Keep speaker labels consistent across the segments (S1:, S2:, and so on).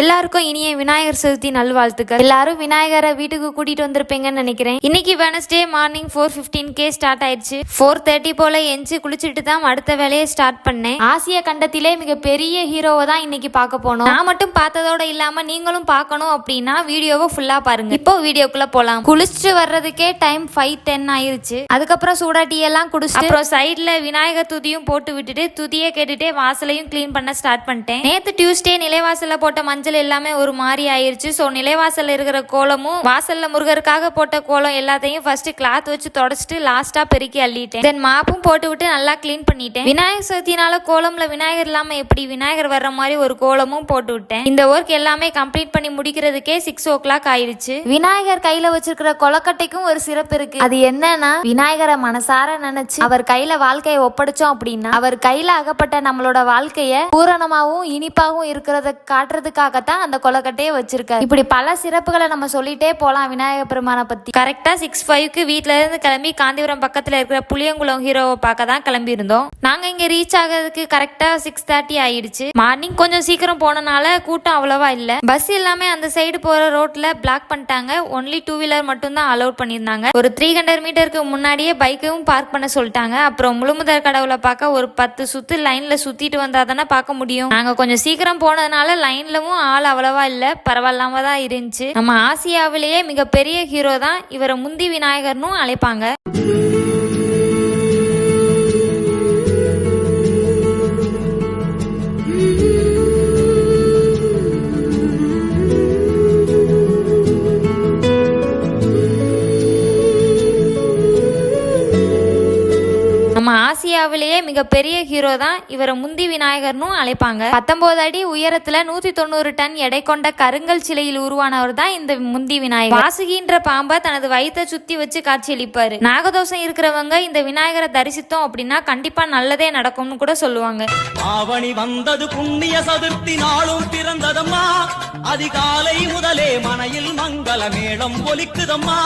S1: எல்லாருக்கும் இனிய விநாயகர் சதுர்த்தி நல்வாழ்த்துக்கள். எல்லாரும் விநாயகரை வீட்டுக்கு கூட்டிட்டு வந்திருப்பீங்கன்னு நினைக்கிறேன். இன்னைக்கு வெனஸ்டே மார்னிங் 4:15 ஸ்டார்ட் ஆயிடுச்சு. 4:30 போல எஞ்சி குளிச்சுட்டு தான் அடுத்த வேலையை ஸ்டார்ட் பண்ணேன். ஆசிய கண்டத்திலே மிக பெரிய ஹீரோவை தான் இன்னைக்கு பார்க்க போனோம். நான் மட்டும் பார்த்ததோட இல்லாம நீங்களும் பார்க்கணும் அப்படின்னா வீடியோவை ஃபுல்லா பாருங்க. இப்போ வீடியோக்குள்ள போலாம். குளிச்சுட்டு வர்றதுக்கே டைம் 5:10 ஆயிருச்சு. அதுக்கப்புறம் சூடா டீ எல்லாம் குடிச்சிட்டு அப்புறம் சைட்ல விநாயகர் துதியும் போட்டு விட்டுட்டு துதியை கேட்டுட்டே வாசலையும் கிளீன் பண்ண ஸ்டார்ட் பண்ணிட்டேன். நேத்து டியூஸ்டே நிலைவாசல்ல போட்ட மஞ்சள் எல்லாமே ஒரு மாதிரி ஆயிருச்சு. சோ நிலைவாசல்ல இருக்கிற கோலமும் வாசல்ல முருகருக்காக போட்ட கோலம் எல்லாத்தையும் ஃபர்ஸ்ட் கிளாத் வச்சு தொடச்சிட்டு லாஸ்டா பெருக்கி அள்ளிட்டேன். தென் மாப்பும் போட்டு விட்டு நல்லா கிளீன் பண்ணிட்டேன். விநாயகர் சதுர்த்தினால கோலம்ல விநாயகர் இல்லாம எப்படி விநாயகர் வர்ற மாதிரி ஒரு கோலமும் போட்டு விட்டேன். இந்த ஒர்க் எல்லாமே கம்ப்ளீட் பண்ணி முடிக்கிறதுக்கே 6 o'clock ஆயிடுச்சு. விநாயகர் கையில வச்சிருக்கிற கொலக்கட்டைக்கும் ஒரு சிறப்பு இருக்கு. அது என்னன்னா விநாயகரை மனசார நினைச்சு அவர் கையில வாழ்க்கையை ஒப்படைச்சோம் அப்படின்னா அவர் கையில அகப்பட்ட நம்மளோட வாழ்க்கைய பூரணமாவும் இனிப்பாவும் இருக்கிறத காட்டுறதுக்காக தான் அந்த கொலக்கட்டையை வச்சிருக்காரு. இப்படி பல சிறப்புகளை நம்ம சொல்லிட்டே போலாம் விநாயகர் பெருமானை பத்தி. கரெக்டா 6:05 வீட்ல இருந்து கிளம்பி காந்திபுரம் பக்கத்துல இருக்கிற புளியங்குளம் ஹீரோவை பார்க்க தான் கிளம்பி இருந்தோம். நாங்க இங்க ரீச் ஆகிறதுக்கு கரெக்டா 6:30 ஆயிடுச்சு. மார்னிங் கொஞ்சம் சீக்கிரம் போனனால கூட்டம் அவ்வளவா இல்ல. பஸ் எல்லாமே அந்த சைடு போற ரோட்ல பிளாக் பண்ணிட்டாங்க. ஒன்லி 2 வீலர் மட்டும் தான் அலோட் பண்ணிருந்தாங்க. ஒரு 300 மீட்டருக்கு முன்னாடியே பைக்கையும் பார்க் பண்ண சொல்லிட்டாங்க. அப்புறம் முழுமுதற் கடவுளை பார்க்க ஒரு 10 சுத்து லைன்ல சுத்திட்டு வந்தா தானே பார்க்க முடியும். நாங்க கொஞ்சம் சீக்கிரம் போனதுனால லைன்லவும் ஆள் அவ்வளவா இல்ல, பரவாயில்லாம தான் இருந்துச்சு. நம்ம ஆசியாவிலேயே மிகப்பெரிய ஹீரோ தான் இவரை முந்தி விநாயகர்னு அழைப்பாங்க. நம்ம ஆசியாவிலேயே மிகப்பெரிய ஹீரோ தான் இவரை முந்தி விநாயகர்னு அழைப்பாங்க. 19 அடி உயரத்துல 190 டன் எடை கொண்ட கருங்கல் சிலையில் உருவானவர் தான் இந்த முந்தி விநாயகர். வாசுகின்ற பாம்பை தனது வயிற்றை சுத்தி வச்சு காட்சியளிப்பாரு. நாகதோஷம் இருக்கிறவங்க இந்த விநாயகரை தரிசித்தோம் அப்படின்னா கண்டிப்பா நல்லதே நடக்கும்னு கூட சொல்லுவாங்க.
S2: ஆவணி வந்தது புண்ணிய சதுர்த்தி நாளும் பிறந்ததம்மா, அதிகாலை முதலே மனையில் மங்கள மேளம் ஒலிக்குதம்மா,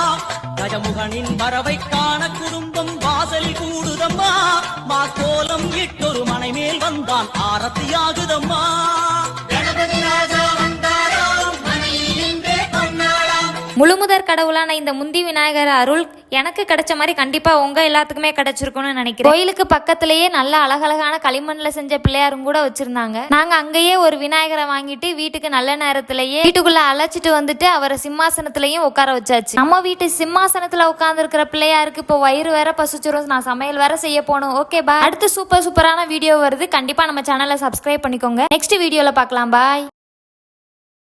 S2: கஜமுகனின் வரவை காண குடும்பம் வாசலில் கூடுதம்மா, மா கோலம் இட்டொரு மனை மேல் வந்தான் ஆரத்தியாகுதம்மா.
S1: முழுமுதற் கடவுளான இந்த முந்தி விநாயகர் அருள் எனக்கு கிடைச்ச மாதிரி கண்டிப்பா உங்க எல்லாத்துக்குமே கிடைச்சிருக்கும்னு நினைக்கிறேன். கோயிலுக்கு பக்கத்திலேயே நல்ல அழகழகான களிமண்ல செஞ்ச பிள்ளையாரும் கூட வச்சிருந்தாங்க. நாங்க அங்கேயே ஒரு விநாயகரை வாங்கிட்டு வீட்டுக்கு நல்ல நேரத்திலேயே வீட்டுக்குள்ள அழைச்சிட்டு வந்துட்டு அவரை சிம்மாசனத்திலையும் உட்கார வச்சாச்சு. நம்ம வீட்டு சிம்மாசனத்துல உட்கார்ந்து இருக்கிற பிள்ளையாருக்கு இப்போ வயிறு வேற பசுச்சிரும், நான் சமையல் வேற செய்ய போகணும். Okay bye. அடுத்து சூப்பரான வீடியோ வருது. கண்டிப்பா நம்ம சேனலை சப்ஸ்கிரைப் பண்ணிக்கோங்க. நெக்ஸ்ட் வீடியோல பார்க்கலாம். பாய்.